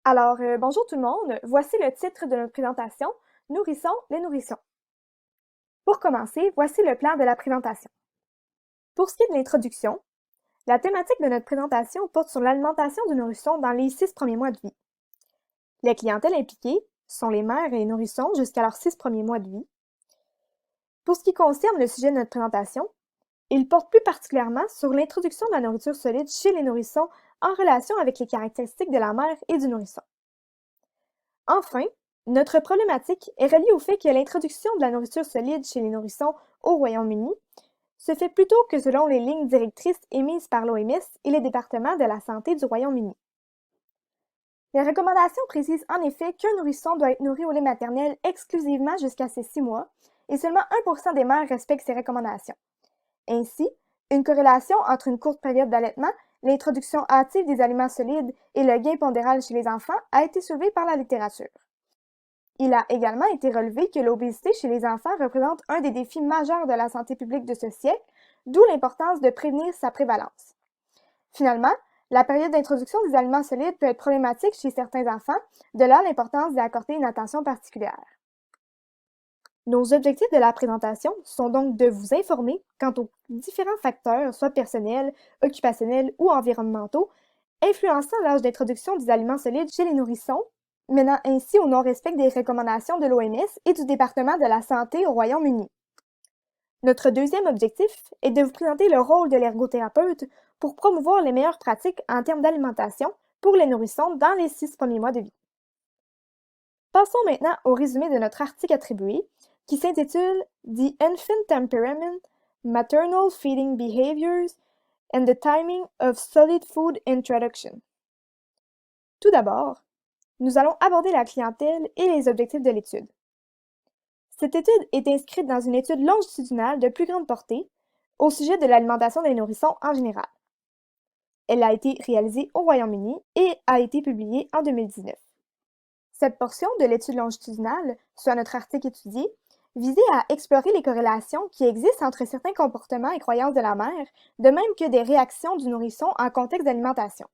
Bonjour tout le monde. Voici le titre de notre présentation, Nourrissons les nourrissons. Pour commencer, voici le plan de la présentation. Pour ce qui est de l'introduction, la thématique de notre présentation porte sur l'alimentation du nourrisson dans les 6 premiers mois de vie. Les clientèles impliquées sont les mères et les nourrissons jusqu'à leurs 6 premiers mois de vie. Pour ce qui concerne le sujet de notre présentation, il porte plus particulièrement sur l'introduction de la nourriture solide chez les nourrissons en relation avec les caractéristiques de la mère et du nourrisson. Enfin, notre problématique est reliée au fait que l'introduction de la nourriture solide chez les nourrissons au Royaume-Uni se fait plutôt que selon les lignes directrices émises par l'OMS et les départements de la santé du Royaume-Uni. Les recommandations précisent en effet qu'un nourrisson doit être nourri au lait maternel exclusivement jusqu'à ses 6 mois et seulement 1% des mères respectent ces recommandations. Ainsi, une corrélation entre une courte période d'allaitement, l'introduction hâtive des aliments solides et le gain pondéral chez les enfants a été soulevée par la littérature. Il a également été relevé que l'obésité chez les enfants représente un des défis majeurs de la santé publique de ce siècle, d'où l'importance de prévenir sa prévalence. Finalement, la période d'introduction des aliments solides peut être problématique chez certains enfants, de là l'importance d'y accorder une attention particulière. Nos objectifs de la présentation sont donc de vous informer quant aux différents facteurs, soit personnels, occupationnels ou environnementaux, influençant l'âge d'introduction des aliments solides chez les nourrissons, menant ainsi au non-respect des recommandations de l'OMS et du département de la santé au Royaume-Uni. Notre deuxième objectif est de vous présenter le rôle de l'ergothérapeute pour promouvoir les meilleures pratiques en termes d'alimentation pour les nourrissons dans les 6 premiers mois de vie. Passons maintenant au résumé de notre article attribué, qui s'intitule The Infant Temperament, Maternal Feeding Behaviors and the Timing of Solid Food Introduction. Tout d'abord, nous allons aborder la clientèle et les objectifs de l'étude. Cette étude est inscrite dans une étude longitudinale de plus grande portée au sujet de l'alimentation des nourrissons en général. Elle a été réalisée au Royaume-Uni et a été publiée en 2019. Cette portion de l'étude longitudinale, soit notre article étudié, visait à explorer les corrélations qui existent entre certains comportements et croyances de la mère, de même que des réactions du nourrisson en contexte d'alimentation.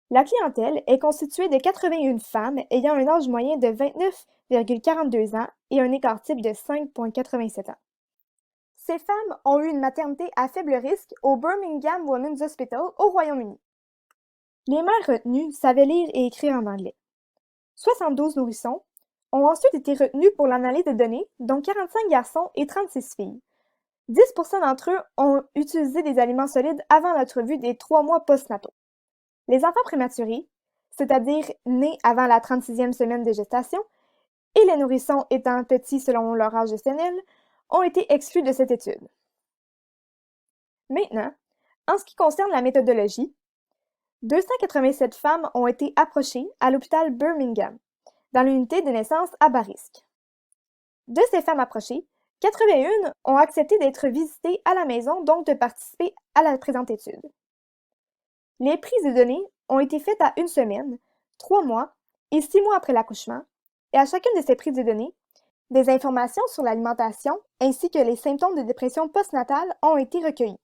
La clientèle est constituée de 81 femmes ayant un âge moyen de 29,42 ans et un écart type de 5,87 ans. Ces femmes ont eu une maternité à faible risque au Birmingham Women's Hospital au Royaume-Uni. Les mères retenues savaient lire et écrire en anglais. 72 nourrissons ont ensuite été retenus pour l'analyse de données, dont 45 garçons et 36 filles. 10% d'entre eux ont utilisé des aliments solides avant l'entrevue des 3 mois postnataux. Les enfants prématurés, c'est-à-dire nés avant la 36e semaine de gestation, et les nourrissons étant petits selon leur âge gestationnel, ont été exclus de cette étude. Maintenant, en ce qui concerne la méthodologie, 287 femmes ont été approchées à l'hôpital Birmingham, dans l'unité de naissance à bas risque. De ces femmes approchées, 81 ont accepté d'être visitées à la maison, donc de participer à la présente étude. Les prises de données ont été faites à 1 semaine, 3 mois et 6 mois après l'accouchement, et à chacune de ces prises de données, des informations sur l'alimentation ainsi que les symptômes de dépression postnatale ont été recueillis.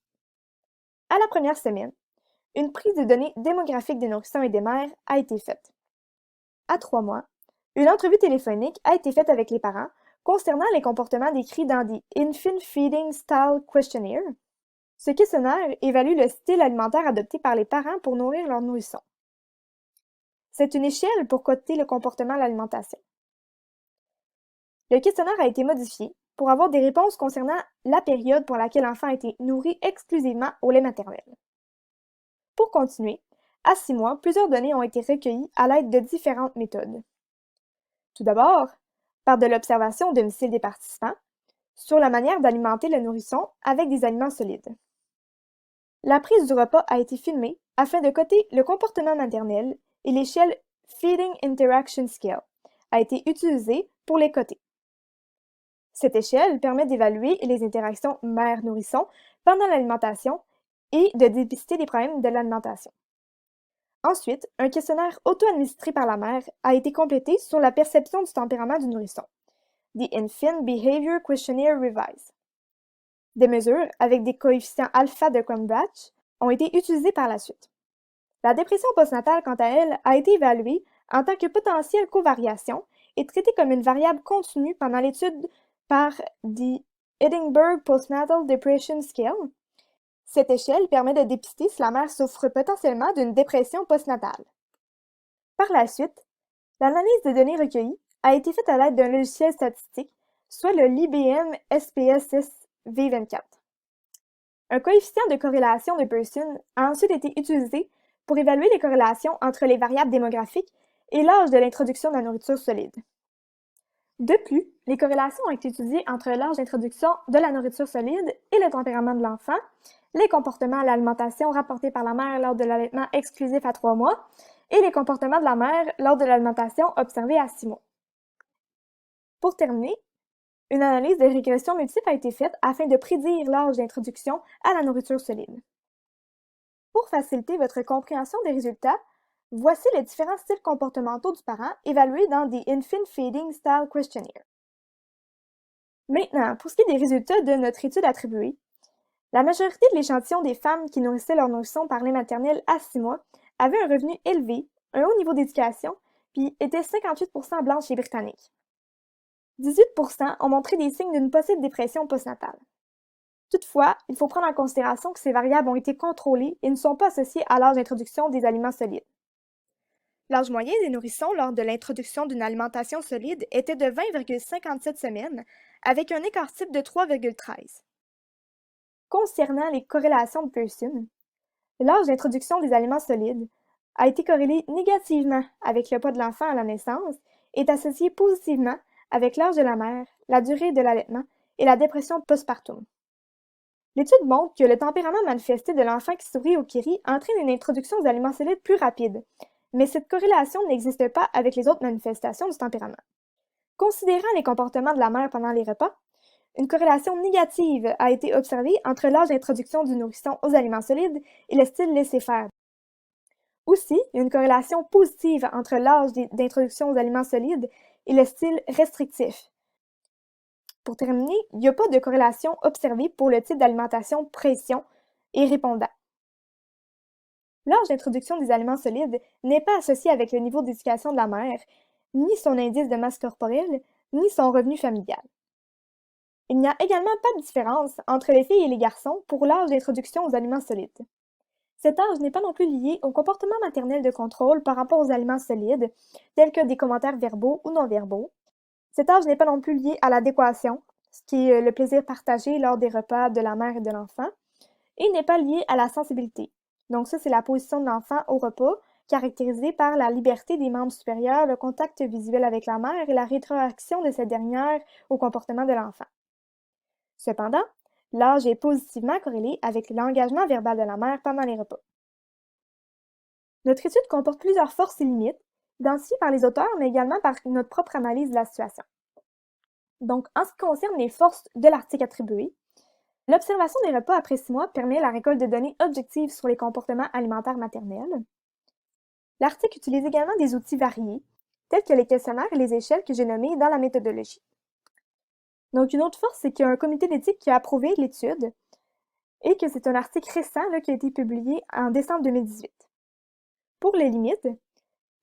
À la première semaine, une prise de données démographiques des nourrissons et des mères a été faite. À 3 mois, une entrevue téléphonique a été faite avec les parents concernant les comportements décrits dans The Infant Feeding Style Questionnaire. Ce questionnaire évalue le style alimentaire adopté par les parents pour nourrir leurs nourrissons. C'est une échelle pour coter le comportement à l'alimentation. Le questionnaire a été modifié pour avoir des réponses concernant la période pour laquelle l'enfant a été nourri exclusivement au lait maternel. Pour continuer, à 6 mois, plusieurs données ont été recueillies à l'aide de différentes méthodes. Tout d'abord, par de l'observation au domicile des participants, sur la manière d'alimenter le nourrisson avec des aliments solides. La prise du repas a été filmée afin de coter le comportement maternel et l'échelle Feeding Interaction Scale a été utilisée pour les coter. Cette échelle permet d'évaluer les interactions mère-nourrisson pendant l'alimentation et de dépister les problèmes de l'alimentation. Ensuite, un questionnaire auto-administré par la mère a été complété sur la perception du tempérament du nourrisson, The Infant Behavior Questionnaire Revised. Des mesures avec des coefficients alpha de Cronbach ont été utilisées par la suite. La dépression postnatale, quant à elle, a été évaluée en tant que potentielle covariation est traitée comme une variable continue pendant l'étude par The Edinburgh Postnatal Depression Scale. Cette échelle permet de dépister si la mère souffre potentiellement d'une dépression postnatale. Par la suite, l'analyse des données recueillies a été faite à l'aide d'un logiciel statistique, soit le l'IBM SPS6 V24. Un coefficient de corrélation de Pearson a ensuite été utilisé pour évaluer les corrélations entre les variables démographiques et l'âge de l'introduction de la nourriture solide. De plus, les corrélations ont été étudiées entre l'âge d'introduction de la nourriture solide et le tempérament de l'enfant, les comportements à l'alimentation rapportés par la mère lors de l'allaitement exclusif à 3 mois et les comportements de la mère lors de l'alimentation observée à 6 mois. Pour terminer, une analyse de régression multiple a été faite afin de prédire l'âge d'introduction à la nourriture solide. Pour faciliter votre compréhension des résultats, voici les différents styles comportementaux du parent évalués dans des Infant Feeding Style Questionnaire. Maintenant, pour ce qui est des résultats de notre étude attribuée, la majorité de l'échantillon des femmes qui nourrissaient leur nourrisson par lait maternel à 6 mois avaient un revenu élevé, un haut niveau d'éducation, puis étaient 58% blanches et britanniques. 18% ont montré des signes d'une possible dépression postnatale. Toutefois, il faut prendre en considération que ces variables ont été contrôlées et ne sont pas associées à l'âge d'introduction des aliments solides. L'âge moyen des nourrissons lors de l'introduction d'une alimentation solide était de 20,57 semaines, avec un écart type de 3,13. Concernant les corrélations de Pearson, l'âge d'introduction des aliments solides a été corrélé négativement avec le poids de l'enfant à la naissance et est associé positivement avec l'âge de la mère, la durée de l'allaitement et la dépression postpartum. L'étude montre que le tempérament manifesté de l'enfant qui sourit au kiri entraîne une introduction aux aliments solides plus rapide, mais cette corrélation n'existe pas avec les autres manifestations du tempérament. Considérant les comportements de la mère pendant les repas, une corrélation négative a été observée entre l'âge d'introduction du nourrisson aux aliments solides et le style laisser-faire. Aussi, il y a une corrélation positive entre l'âge d'introduction aux aliments solides et le style restrictif. Pour terminer, il n'y a pas de corrélation observée pour le type d'alimentation pression et répondant. L'âge d'introduction des aliments solides n'est pas associé avec le niveau d'éducation de la mère, ni son indice de masse corporelle, ni son revenu familial. Il n'y a également pas de différence entre les filles et les garçons pour l'âge d'introduction aux aliments solides. Cet âge n'est pas non plus lié au comportement maternel de contrôle par rapport aux aliments solides, tels que des commentaires verbaux ou non verbaux. Cet âge n'est pas non plus lié à l'adéquation, ce qui est le plaisir partagé lors des repas de la mère et de l'enfant, et n'est pas lié à la sensibilité. Donc ça, c'est la position de l'enfant au repas, caractérisée par la liberté des membres supérieurs, le contact visuel avec la mère et la rétroaction de cette dernière au comportement de l'enfant. Cependant, l'âge est positivement corrélé avec l'engagement verbal de la mère pendant les repas. Notre étude comporte plusieurs forces et limites, identifiées par les auteurs, mais également par notre propre analyse de la situation. Donc, en ce qui concerne les forces de l'article attribué, l'observation des repas après 6 mois permet la récolte de données objectives sur les comportements alimentaires maternels. L'article utilise également des outils variés, tels que les questionnaires et les échelles que j'ai nommés dans la méthodologie. Donc, une autre force, c'est qu'il y a un comité d'éthique qui a approuvé l'étude et que c'est un article récent qui a été publié en décembre 2018. Pour les limites,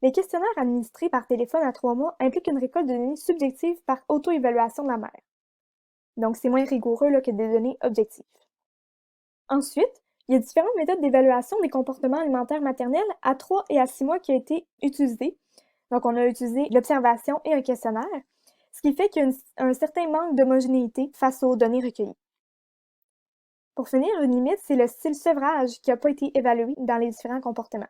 les questionnaires administrés par téléphone à 3 mois impliquent une récolte de données subjectives par auto-évaluation de la mère. Donc, c'est moins rigoureux que des données objectives. Ensuite, il y a différentes méthodes d'évaluation des comportements alimentaires maternels à 3 et à 6 mois qui ont été utilisées. Donc, on a utilisé l'observation et un questionnaire, ce qui fait qu'il y a un certain manque d'homogénéité face aux données recueillies. Pour finir, une limite, c'est le style sevrage qui n'a pas été évalué dans les différents comportements.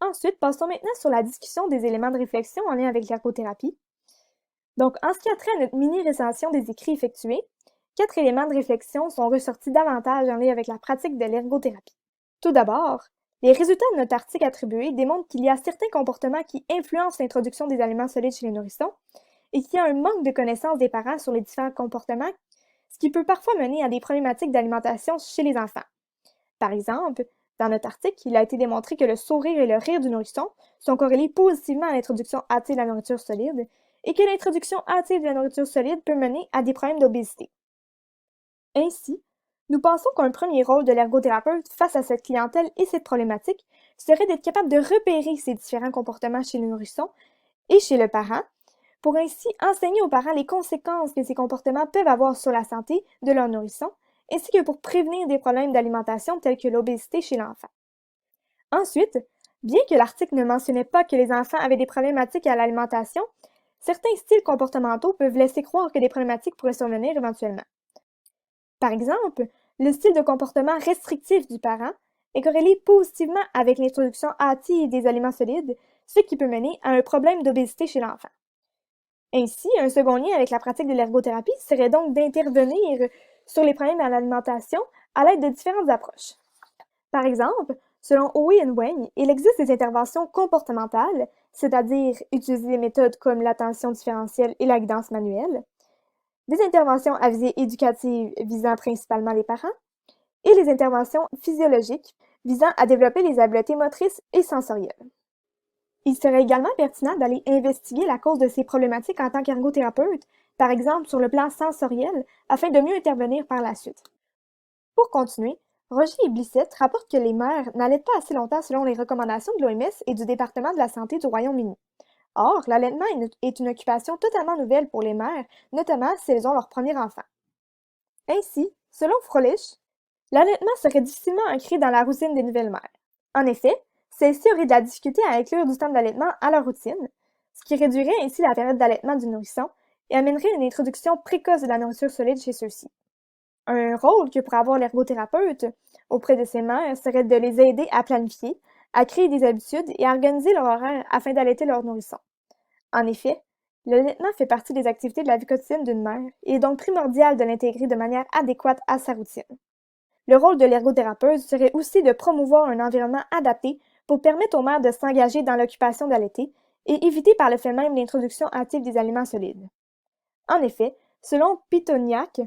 Ensuite, passons maintenant sur la discussion des éléments de réflexion en lien avec l'ergothérapie. Donc, en ce qui a trait à notre mini-recension des écrits effectués, 4 éléments de réflexion sont ressortis davantage en lien avec la pratique de l'ergothérapie. Tout d'abord, les résultats de notre article attribué démontrent qu'il y a certains comportements qui influencent l'introduction des aliments solides chez les nourrissons et qu'il y a un manque de connaissances des parents sur les différents comportements, ce qui peut parfois mener à des problématiques d'alimentation chez les enfants. Par exemple, dans notre article, il a été démontré que le sourire et le rire du nourrisson sont corrélés positivement à l'introduction hâtive de la nourriture solide et que l'introduction hâtive de la nourriture solide peut mener à des problèmes d'obésité. Ainsi, nous pensons qu'un premier rôle de l'ergothérapeute face à cette clientèle et cette problématique serait d'être capable de repérer ces différents comportements chez le nourrisson et chez le parent, pour ainsi enseigner aux parents les conséquences que ces comportements peuvent avoir sur la santé de leur nourrisson, ainsi que pour prévenir des problèmes d'alimentation tels que l'obésité chez l'enfant. Ensuite, bien que l'article ne mentionnait pas que les enfants avaient des problématiques à l'alimentation, certains styles comportementaux peuvent laisser croire que des problématiques pourraient survenir éventuellement. Par exemple, le style de comportement restrictif du parent est corrélé positivement avec l'introduction hâtive des aliments solides, ce qui peut mener à un problème d'obésité chez l'enfant. Ainsi, un second lien avec la pratique de l'ergothérapie serait donc d'intervenir sur les problèmes à l'alimentation à l'aide de différentes approches. Par exemple, selon Howe et Wayne, il existe des interventions comportementales, c'est-à-dire utiliser des méthodes comme l'attention différentielle et la guidance manuelle, des interventions à visée éducative visant principalement les parents, et les interventions physiologiques visant à développer les habiletés motrices et sensorielles. Il serait également pertinent d'aller investiguer la cause de ces problématiques en tant qu'ergothérapeute, par exemple sur le plan sensoriel, afin de mieux intervenir par la suite. Pour continuer, Roger et Blissett rapportent que les mères n'allaitent pas assez longtemps selon les recommandations de l'OMS et du département de la santé du Royaume-Uni. Or, l'allaitement est une occupation totalement nouvelle pour les mères, notamment si elles ont leur premier enfant. Ainsi, selon Froelich, l'allaitement serait difficilement ancré dans la routine des nouvelles mères. En effet, celles-ci auraient de la difficulté à inclure du temps d'allaitement à leur routine, ce qui réduirait ainsi la période d'allaitement du nourrisson et amènerait une introduction précoce de la nourriture solide chez ceux-ci. Un rôle que pourrait avoir l'ergothérapeute auprès de ces mères serait de les aider à planifier, à créer des habitudes et à organiser leur horaire afin d'allaiter leur nourrisson. En effet, l'allaitement fait partie des activités de la vie quotidienne d'une mère et est donc primordial de l'intégrer de manière adéquate à sa routine. Le rôle de l'ergothérapeute serait aussi de promouvoir un environnement adapté pour permettre aux mères de s'engager dans l'occupation d'allaiter et éviter par le fait même l'introduction hâtive des aliments solides. En effet, selon Pitoniak,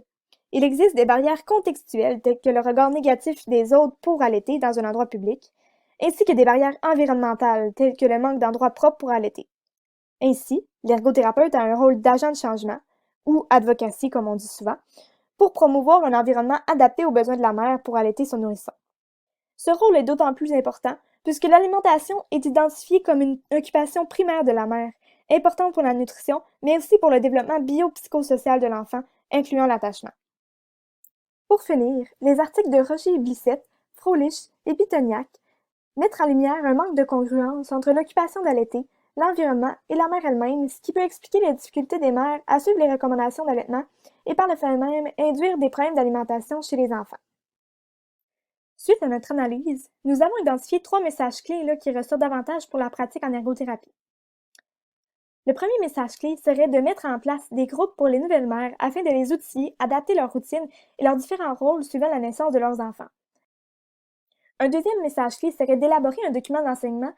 il existe des barrières contextuelles telles que le regard négatif des autres pour allaiter dans un endroit public, ainsi que des barrières environnementales telles que le manque d'endroits propres pour allaiter. Ainsi, l'ergothérapeute a un rôle d'agent de changement, ou advocacy comme on dit souvent, pour promouvoir un environnement adapté aux besoins de la mère pour allaiter son nourrisson. Ce rôle est d'autant plus important puisque l'alimentation est identifiée comme une occupation primaire de la mère, importante pour la nutrition, mais aussi pour le développement biopsychosocial de l'enfant, incluant l'attachement. Pour finir, les articles de Roger et Blissett, Froelich et Pitoniak mettent en lumière un manque de congruence entre l'occupation d'allaiter, l'environnement et la mère elle-même, ce qui peut expliquer les difficultés des mères à suivre les recommandations d'allaitement et par le fait même induire des problèmes d'alimentation chez les enfants. Suite à notre analyse, nous avons identifié 3 messages clés qui ressortent davantage pour la pratique en ergothérapie. Le premier message clé serait de mettre en place des groupes pour les nouvelles mères afin de les outiller, adapter leur routine et leurs différents rôles suivant la naissance de leurs enfants. Un deuxième message clé serait d'élaborer un document d'enseignement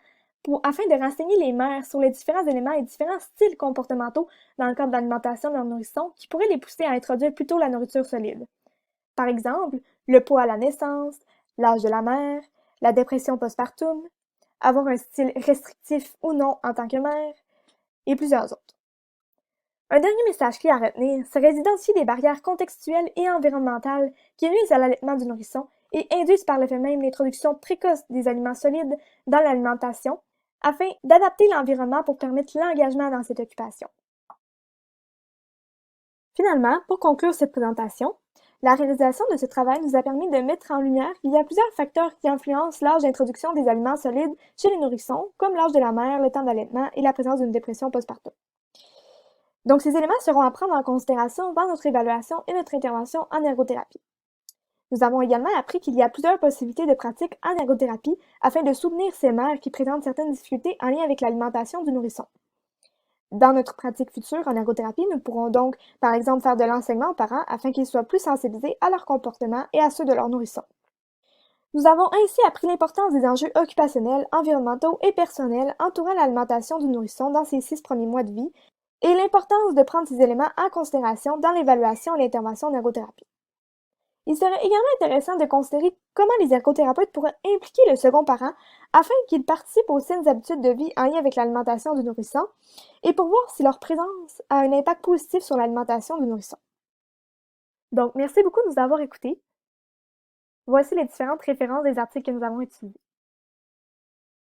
afin de renseigner les mères sur les différents éléments et différents styles comportementaux dans le cadre de l'alimentation de leur nourrisson qui pourraient les pousser à introduire plutôt la nourriture solide. Par exemple, le poids à la naissance, l'âge de la mère, la dépression postpartum, avoir un style restrictif ou non en tant que mère, et plusieurs autres. Un dernier message clé à retenir serait d'identifier des barrières contextuelles et environnementales qui nuisent à l'allaitement du nourrisson et induisent par le fait même l'introduction précoce des aliments solides dans l'alimentation afin d'adapter l'environnement pour permettre l'engagement dans cette occupation. Finalement, pour conclure cette présentation, la réalisation de ce travail nous a permis de mettre en lumière qu'il y a plusieurs facteurs qui influencent l'âge d'introduction des aliments solides chez les nourrissons, comme l'âge de la mère, le temps d'allaitement et la présence d'une dépression postpartum. Donc, ces éléments seront à prendre en considération dans notre évaluation et notre intervention en ergothérapie. Nous avons également appris qu'il y a plusieurs possibilités de pratiques en ergothérapie afin de soutenir ces mères qui présentent certaines difficultés en lien avec l'alimentation du nourrisson. Dans notre pratique future en ergothérapie, nous pourrons donc, par exemple, faire de l'enseignement aux parents afin qu'ils soient plus sensibilisés à leur comportement et à ceux de leurs nourrissons. Nous avons ainsi appris l'importance des enjeux occupationnels, environnementaux et personnels entourant l'alimentation du nourrisson dans ses 6 premiers mois de vie et l'importance de prendre ces éléments en considération dans l'évaluation et l'intervention en ergothérapie. Il serait également intéressant de considérer comment les ergothérapeutes pourraient impliquer le second parent afin qu'il participe aux saines habitudes de vie en lien avec l'alimentation du nourrisson et pour voir si leur présence a un impact positif sur l'alimentation du nourrisson. Donc, merci beaucoup de nous avoir écoutés. Voici les différentes références des articles que nous avons utilisés.